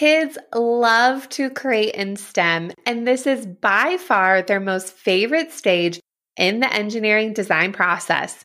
Kids love to create in STEM, and this is by far their most favorite stage in the engineering design process.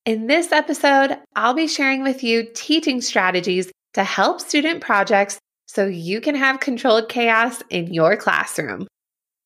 In this episode, I'll be sharing with you teaching strategies to help student projects so you can have controlled chaos in your classroom.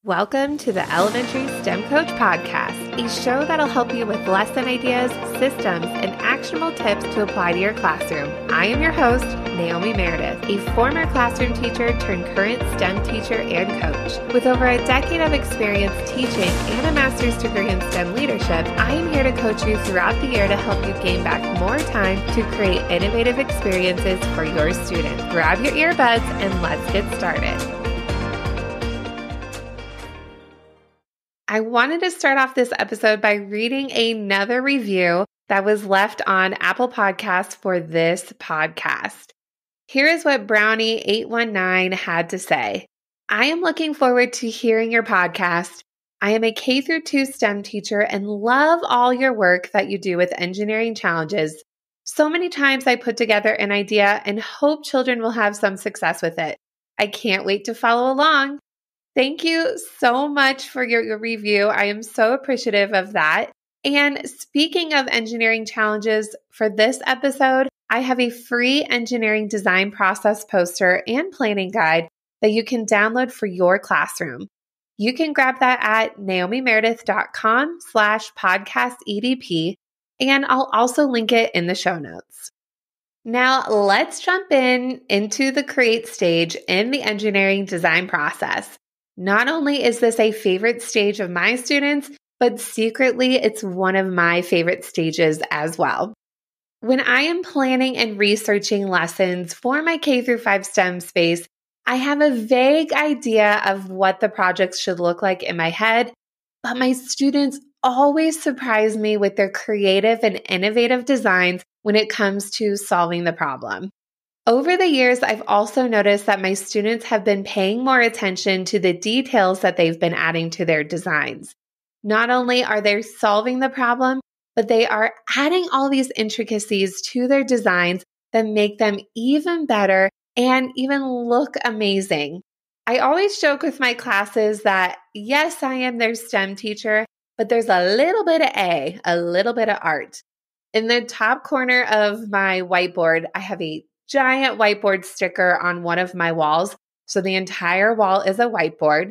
Welcome to the Elementary STEM Coach Podcast, a show that'll help you with lesson ideas, systems, and actionable tips to apply to your classroom. I am your host, Naomi Meredith, a former classroom teacher turned current STEM teacher and coach. With over a decade of experience teaching and a master's degree in STEM leadership, I am here to coach you throughout the year to help you gain back more time to create innovative experiences for your students. Grab your earbuds and let's get started. I wanted to start off this episode by reading another review that was left on Apple Podcasts for this podcast. Here is what Brownie819 had to say. I am looking forward to hearing your podcast. I am a K-2 STEM teacher and love all your work that you do with engineering challenges. So many times I put together an idea and hope children will have some success with it. I can't wait to follow along. Thank you so much for your review. I am so appreciative of that. And speaking of engineering challenges, for this episode, I have a free engineering design process poster and planning guide that you can download for your classroom. You can grab that at naomimeredith.com/podcast-EDP, and I'll also link it in the show notes. Now, let's jump into the create stage in the engineering design process. Not only is this a favorite stage of my students, but secretly it's one of my favorite stages as well. When I am planning and researching lessons for my K-5 STEM space, I have a vague idea of what the projects should look like in my head, but my students always surprise me with their creative and innovative designs when it comes to solving the problem. Over the years, I've also noticed that my students have been paying more attention to the details that they've been adding to their designs. Not only are they solving the problem, but they are adding all these intricacies to their designs that make them even better and even look amazing. I always joke with my classes that, yes, I am their STEM teacher, but there's a little bit of a little bit of art. In the top corner of my whiteboard, I have a giant whiteboard sticker on one of my walls. So the entire wall is a whiteboard.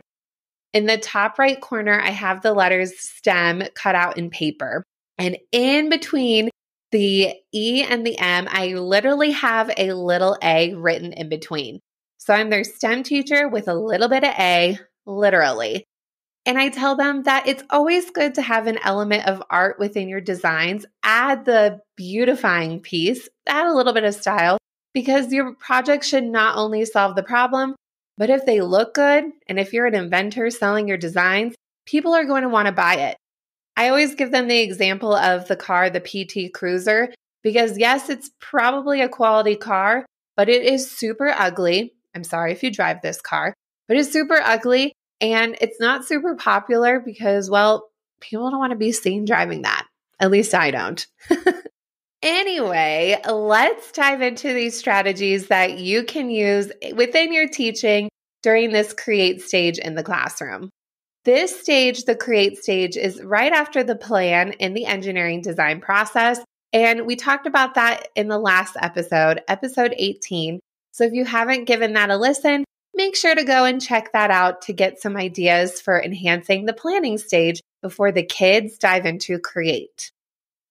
In the top right corner, I have the letters STEM cut out in paper. And in between the E and the M, I literally have a little A written in between. So I'm their STEM teacher with a little bit of A, literally. And I tell them that it's always good to have an element of art within your designs. Add the beautifying piece, add a little bit of style, because your project should not only solve the problem, but if they look good, and if you're an inventor selling your designs, people are going to want to buy it. I always give them the example of the car, the PT Cruiser, because yes, it's probably a quality car, but it is super ugly. I'm sorry if you drive this car, but it's super ugly and it's not super popular because, well, people don't want to be seen driving that. At least I don't. Anyway, let's dive into these strategies that you can use within your teaching during this create stage in the classroom. This stage, the create stage, is right after the plan in the engineering design process. And we talked about that in the last episode, episode 18. So if you haven't given that a listen, make sure to go and check that out to get some ideas for enhancing the planning stage before the kids dive into create.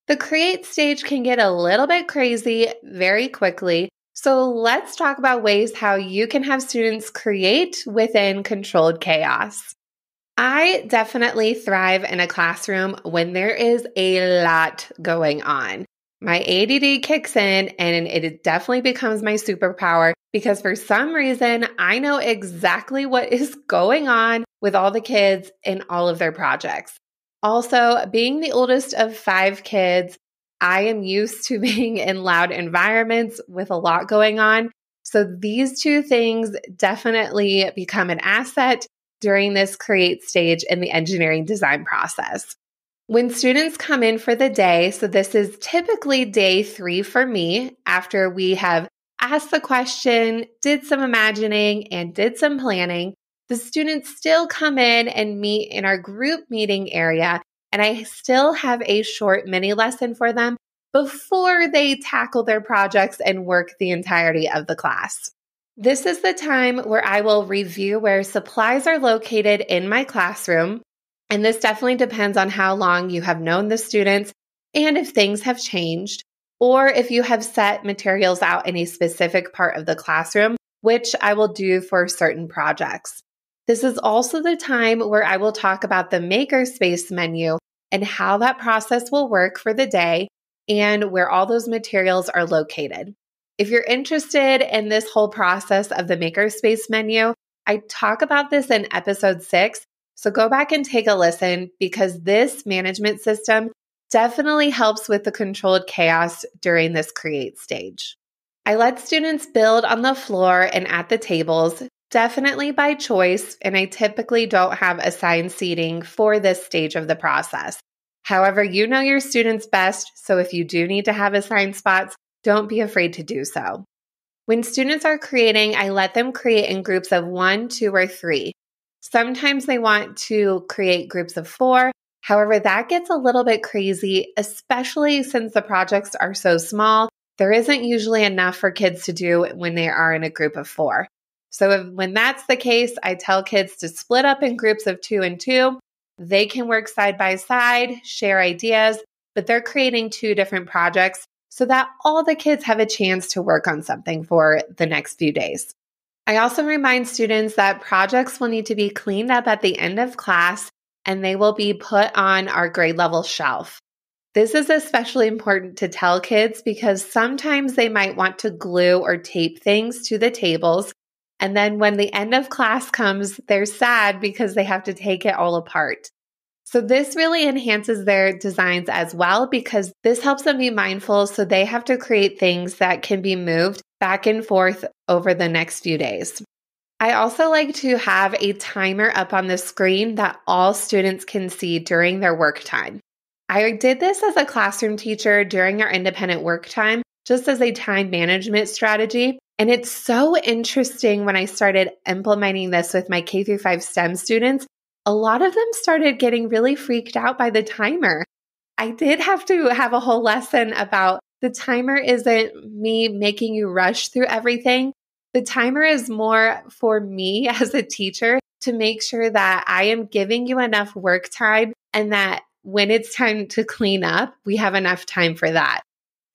The create stage can get a little bit crazy very quickly, so let's talk about ways how you can have students create within controlled chaos. I definitely thrive in a classroom when there is a lot going on. My ADD kicks in and it definitely becomes my superpower because for some reason, I know exactly what is going on with all the kids in all of their projects. Also, being the oldest of 5 kids, I am used to being in loud environments with a lot going on. So these two things definitely become an asset during this create stage in the engineering design process. When students come in for the day, so this is typically day 3 for me, after we have asked the question, did some imagining, and did some planning, the students still come in and meet in our group meeting area, and I still have a short mini lesson for them before they tackle their projects and work the entirety of the class. This is the time where I will review where supplies are located in my classroom, and this definitely depends on how long you have known the students and if things have changed, or if you have set materials out in a specific part of the classroom, which I will do for certain projects. This is also the time where I will talk about the makerspace menu and how that process will work for the day and where all those materials are located. If you're interested in this whole process of the makerspace menu, I talk about this in episode 6, so go back and take a listen because this management system definitely helps with the controlled chaos during this create stage. I let students build on the floor and at the tables, definitely by choice, and I typically don't have assigned seating for this stage of the process. However, you know your students best, so if you do need to have assigned spots, don't be afraid to do so. When students are creating, I let them create in groups of 1, 2, or 3. Sometimes they want to create groups of 4. However, that gets a little bit crazy, especially since the projects are so small. There isn't usually enough for kids to do when they are in a group of 4. So when that's the case, I tell kids to split up in groups of 2 and 2. They can work side by side, share ideas, but they're creating 2 different projects so that all the kids have a chance to work on something for the next few days. I also remind students that projects will need to be cleaned up at the end of class and they will be put on our grade level shelf. This is especially important to tell kids because sometimes they might want to glue or tape things to the tables, and then when the end of class comes, they're sad because they have to take it all apart. So this really enhances their designs as well because this helps them be mindful so they have to create things that can be moved back and forth over the next few days. I also like to have a timer up on the screen that all students can see during their work time. I did this as a classroom teacher during our independent work time, just as a time management strategy. And it's so interesting when I started implementing this with my K-5 STEM students. A lot of them started getting really freaked out by the timer. I did have to have a whole lesson about the timer isn't me making you rush through everything. The timer is more for me as a teacher to make sure that I am giving you enough work time and that when it's time to clean up, we have enough time for that.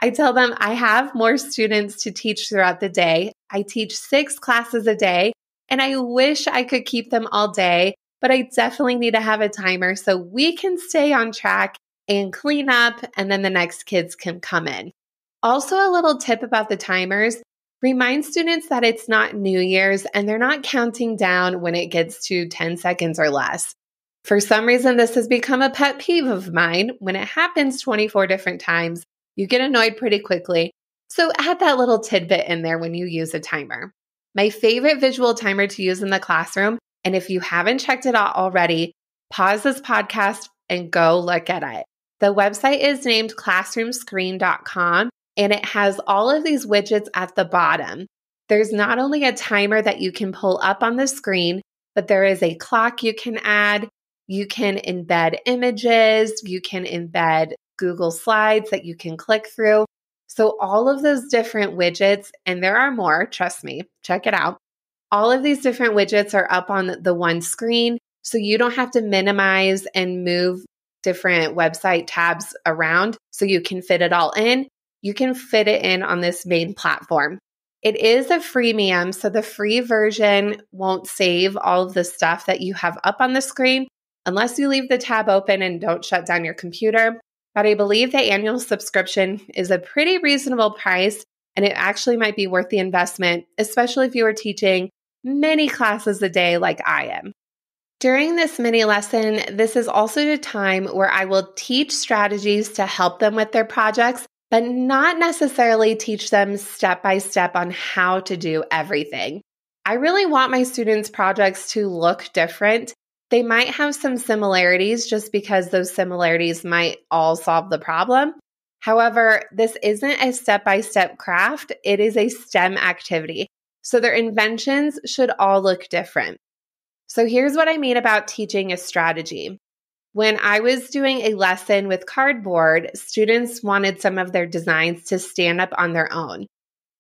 I tell them I have more students to teach throughout the day. I teach 6 classes a day, and I wish I could keep them all day, but I definitely need to have a timer so we can stay on track and clean up, and then the next kids can come in. Also, a little tip about the timers, remind students that it's not New Year's and they're not counting down when it gets to 10 seconds or less. For some reason, this has become a pet peeve of mine. When it happens 24 different times, you get annoyed pretty quickly. So add that little tidbit in there when you use a timer. My favorite visual timer to use in the classroom, and if you haven't checked it out already, pause this podcast and go look at it. The website is named classroomscreen.com, and it has all of these widgets at the bottom. There's not only a timer that you can pull up on the screen, but there is a clock you can add. You can embed images. You can embed Google Slides that you can click through. So all of those different widgets, and there are more, trust me, check it out. All of these different widgets are up on the one screen, so you don't have to minimize and move different website tabs around so you can fit it all in. You can fit it in on this main platform. It is a freemium, so the free version won't save all of the stuff that you have up on the screen unless you leave the tab open and don't shut down your computer. But I believe the annual subscription is a pretty reasonable price, and it actually might be worth the investment, especially if you are teaching many classes a day like I am. During this mini lesson, this is also the time where I will teach strategies to help them with their projects, but not necessarily teach them step by step on how to do everything. I really want my students' projects to look different. They might have some similarities just because those similarities might all solve the problem, However, this isn't a step-by-step craft. It is a STEM activity. So their inventions should all look different. So here's what I mean about teaching a strategy. When I was doing a lesson with cardboard, students wanted some of their designs to stand up on their own.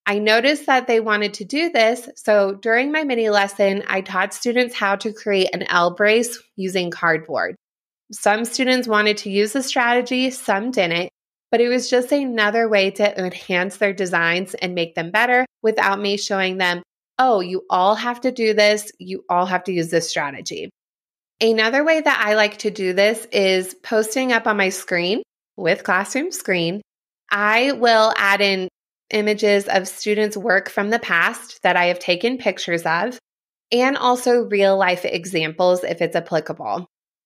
I noticed that they wanted to do this, so during my mini lesson, I taught students how to create an L brace using cardboard. Some students wanted to use the strategy, some didn't, but it was just another way to enhance their designs and make them better without me showing them, oh, you all have to do this, you all have to use this strategy. Another way that I like to do this is posting up on my screen with Classroom Screen. I will add in images of students' work from the past that I have taken pictures of, and also real life examples if it's applicable.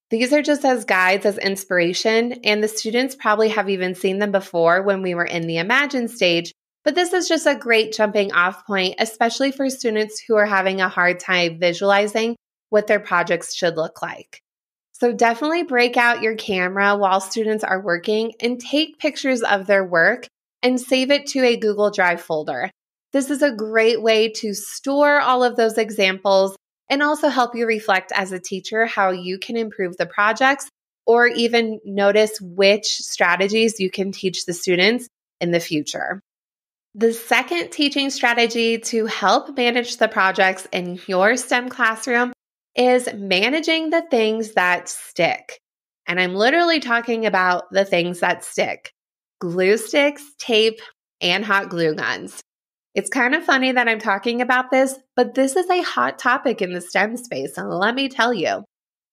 These are just as guides as inspiration, and the students probably have even seen them before when we were in the Imagine stage, but this is just a great jumping off point, especially for students who are having a hard time visualizing what their projects should look like. So definitely break out your camera while students are working and take pictures of their work and save it to a Google Drive folder. This is a great way to store all of those examples and also help you reflect as a teacher how you can improve the projects or even notice which strategies you can teach the students in the future. The second teaching strategy to help manage the projects in your STEM classroom is managing the things that stick. And I'm literally talking about the things that stick: glue sticks, tape, and hot glue guns. It's kind of funny that I'm talking about this, but this is a hot topic in the STEM space, and let me tell you.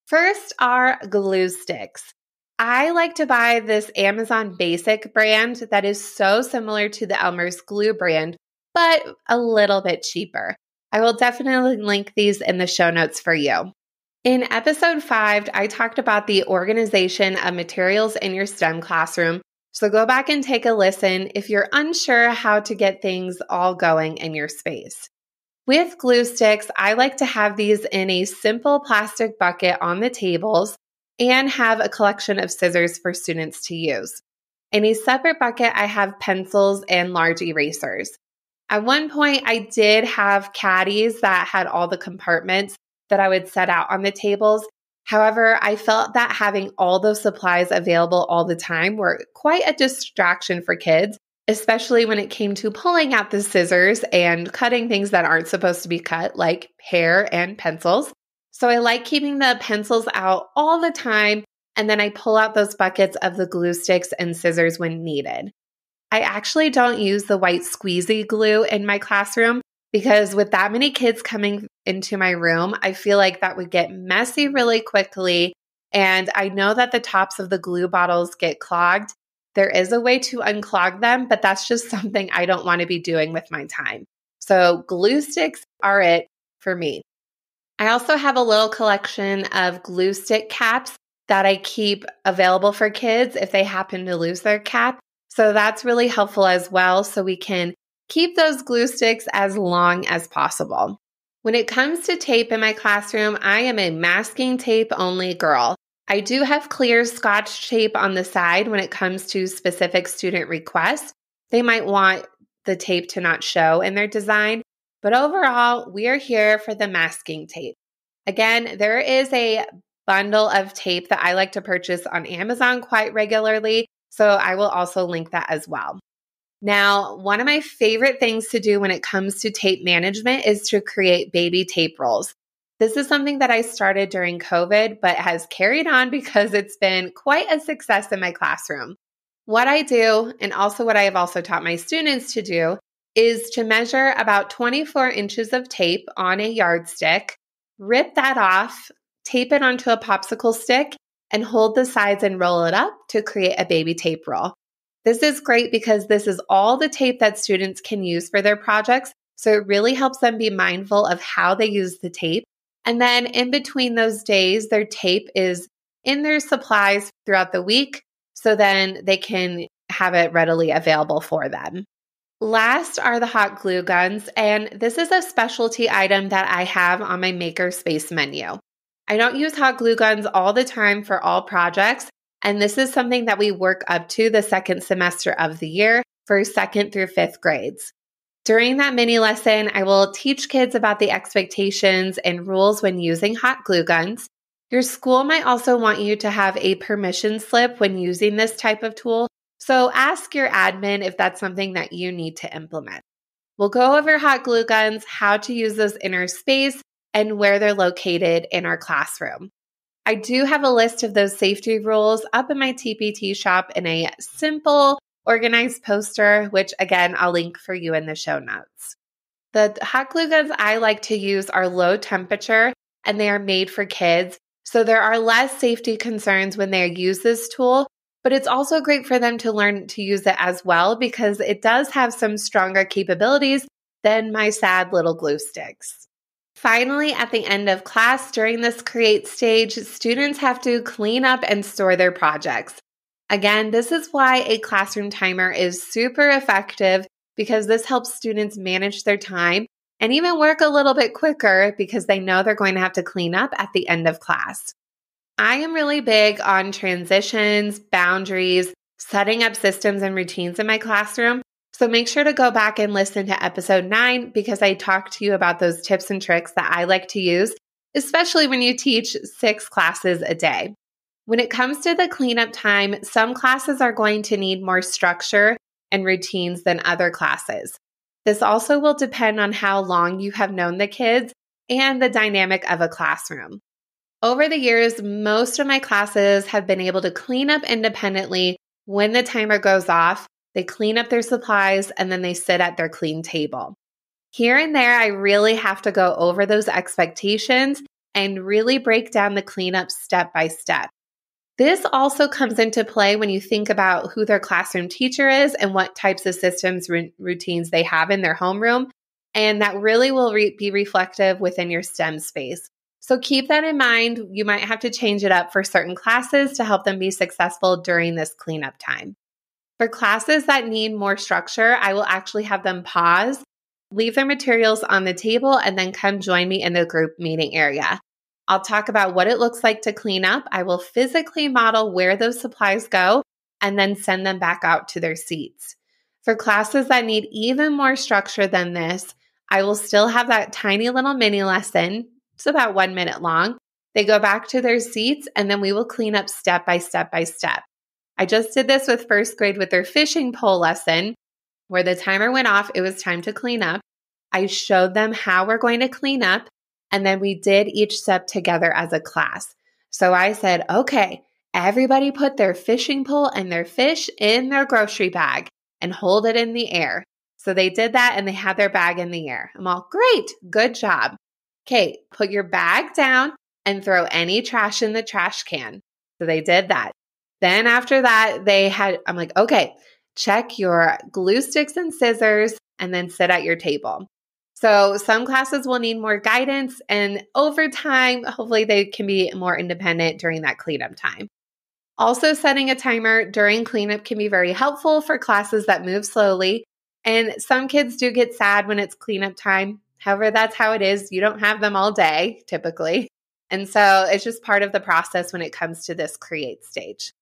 First are glue sticks. I like to buy this Amazon Basic brand that is so similar to the Elmer's Glue brand, but a little bit cheaper. I will definitely link these in the show notes for you. In episode 5, I talked about the organization of materials in your STEM classroom, so go back and take a listen if you're unsure how to get things all going in your space. With glue sticks, I like to have these in a simple plastic bucket on the tables and have a collection of scissors for students to use. In a separate bucket, I have pencils and large erasers. At one point, I did have caddies that had all the compartments that I would set out on the tables. However, I felt that having all those supplies available all the time were quite a distraction for kids, especially when it came to pulling out the scissors and cutting things that aren't supposed to be cut, like hair and pencils. So I like keeping the pencils out all the time, and then I pull out those buckets of the glue sticks and scissors when needed. I actually don't use the white squeezy glue in my classroom because with that many kids coming into my room, I feel like that would get messy really quickly. And I know that the tops of the glue bottles get clogged. There is a way to unclog them, but that's just something I don't want to be doing with my time. So glue sticks are it for me. I also have a little collection of glue stick caps that I keep available for kids if they happen to lose their cap. So that's really helpful as well, so we can keep those glue sticks as long as possible. When it comes to tape in my classroom, I am a masking tape only girl. I do have clear Scotch tape on the side when it comes to specific student requests. They might want the tape to not show in their design, but overall, we are here for the masking tape. Again, there is a bundle of tape that I like to purchase on Amazon quite regularly, so I will also link that as well. Now, one of my favorite things to do when it comes to tape management is to create baby tape rolls. This is something that I started during COVID, but has carried on because it's been quite a success in my classroom. What I do, and also what I have also taught my students to do, is to measure about 24 inches of tape on a yardstick, rip that off, tape it onto a popsicle stick, and hold the sides and roll it up to create a baby tape roll. This is great because this is all the tape that students can use for their projects, so it really helps them be mindful of how they use the tape. And then in between those days, their tape is in their supplies throughout the week, so then they can have it readily available for them. Last are the hot glue guns, and this is a specialty item that I have on my makerspace menu. I don't use hot glue guns all the time for all projects, And this is something that we work up to the second semester of the year for 2nd through 5th grades. During that mini lesson, I will teach kids about the expectations and rules when using hot glue guns. Your school might also want you to have a permission slip when using this type of tool, so ask your admin if that's something that you need to implement. We'll go over hot glue guns, how to use those in our space, and where they're located in our classroom. I do have a list of those safety rules up in my TPT shop in a simple, organized poster, which again, I'll link for you in the show notes. The hot glue guns I like to use are low temperature and they are made for kids. So there are less safety concerns when they use this tool, but it's also great for them to learn to use it as well because it does have some stronger capabilities than my sad little glue sticks. Finally, at the end of class during this create stage, students have to clean up and store their projects. Again, this is why a classroom timer is super effective because this helps students manage their time and even work a little bit quicker because they know they're going to have to clean up at the end of class. I am really big on transitions, boundaries, setting up systems and routines in my classroom. So make sure to go back and listen to episode 9 because I talked to you about those tips and tricks that I like to use, especially when you teach 6 classes a day. When it comes to the cleanup time, some classes are going to need more structure and routines than other classes. This also will depend on how long you have known the kids and the dynamic of a classroom. Over the years, most of my classes have been able to clean up independently when the timer goes off. They clean up their supplies and then they sit at their clean table. Here and there, I really have to go over those expectations and really break down the cleanup step by step. This also comes into play when you think about who their classroom teacher is and what types of systems routines they have in their homeroom. And that really will be reflective within your STEM space. So keep that in mind. You might have to change it up for certain classes to help them be successful during this cleanup time. For classes that need more structure, I will actually have them pause, leave their materials on the table, and then come join me in the group meeting area. I'll talk about what it looks like to clean up. I will physically model where those supplies go and then send them back out to their seats. For classes that need even more structure than this, I will still have that tiny little mini lesson. It's about 1 minute long. They go back to their seats and then we will clean up step by step by step. I just did this with 1st grade with their fishing pole lesson where the timer went off. It was time to clean up. I showed them how we're going to clean up and then we did each step together as a class. So I said, okay, everybody put their fishing pole and their fish in their grocery bag and hold it in the air. So they did that and they had their bag in the air. I'm all, great, good job. Okay, put your bag down and throw any trash in the trash can. So they did that. Then after that, I'm like, okay, check your glue sticks and scissors and then sit at your table. So some classes will need more guidance and over time, hopefully they can be more independent during that cleanup time. Also, setting a timer during cleanup can be very helpful for classes that move slowly. And some kids do get sad when it's cleanup time. However, that's how it is. You don't have them all day, typically. And so it's just part of the process when it comes to this create stage.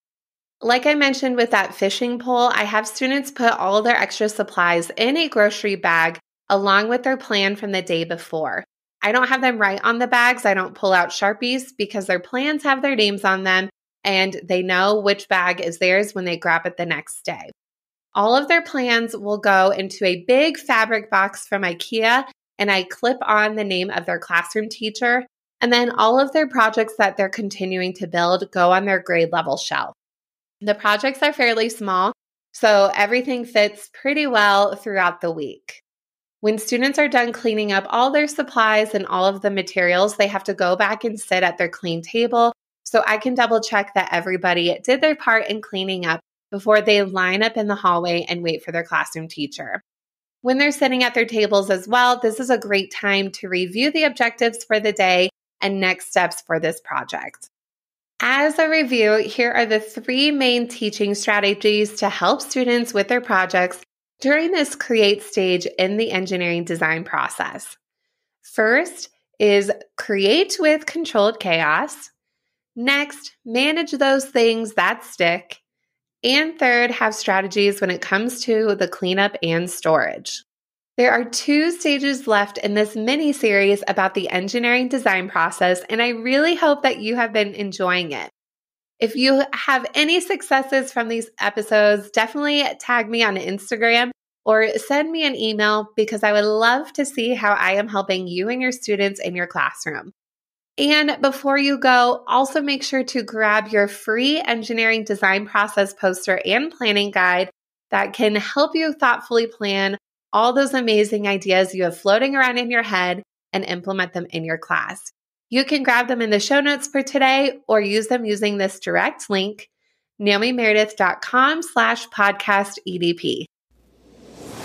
Like I mentioned with that fishing pole, I have students put all their extra supplies in a grocery bag along with their plan from the day before. I don't have them write on the bags. I don't pull out Sharpies because their plans have their names on them and they know which bag is theirs when they grab it the next day. All of their plans will go into a big fabric box from IKEA and I clip on the name of their classroom teacher. And then all of their projects that they're continuing to build go on their grade level shelf. The projects are fairly small, so everything fits pretty well throughout the week. When students are done cleaning up all their supplies and all of the materials, they have to go back and sit at their clean table so I can double check that everybody did their part in cleaning up before they line up in the hallway and wait for their classroom teacher. When they're sitting at their tables as well, this is a great time to review the objectives for the day and next steps for this project. As a review, here are the 3 main teaching strategies to help students with their projects during this create stage in the engineering design process. First is create with controlled chaos. Next, manage those things that stick. And third, have strategies when it comes to the cleanup and storage. There are 2 stages left in this mini series about the engineering design process, and I really hope that you have been enjoying it. If you have any successes from these episodes, definitely tag me on Instagram or send me an email because I would love to see how I am helping you and your students in your classroom. And before you go, also make sure to grab your free engineering design process poster and planning guide that can help you thoughtfully plan all those amazing ideas you have floating around in your head and implement them in your class. You can grab them in the show notes for today or use them using this direct link, naomimeredith.com/podcast EDP.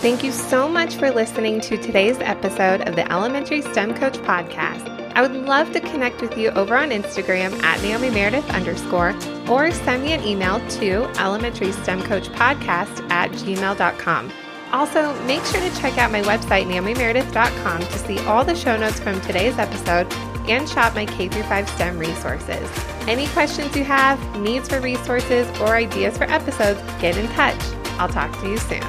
Thank you so much for listening to today's episode of the Elementary STEM Coach Podcast. I would love to connect with you over on Instagram at @NaomiMeredith_ or send me an email to elementarystemcoachpodcast@gmail.com. Also, make sure to check out my website, naomimeredith.com, to see all the show notes from today's episode and shop my K-5 STEM resources. Any questions you have, needs for resources, or ideas for episodes, get in touch. I'll talk to you soon.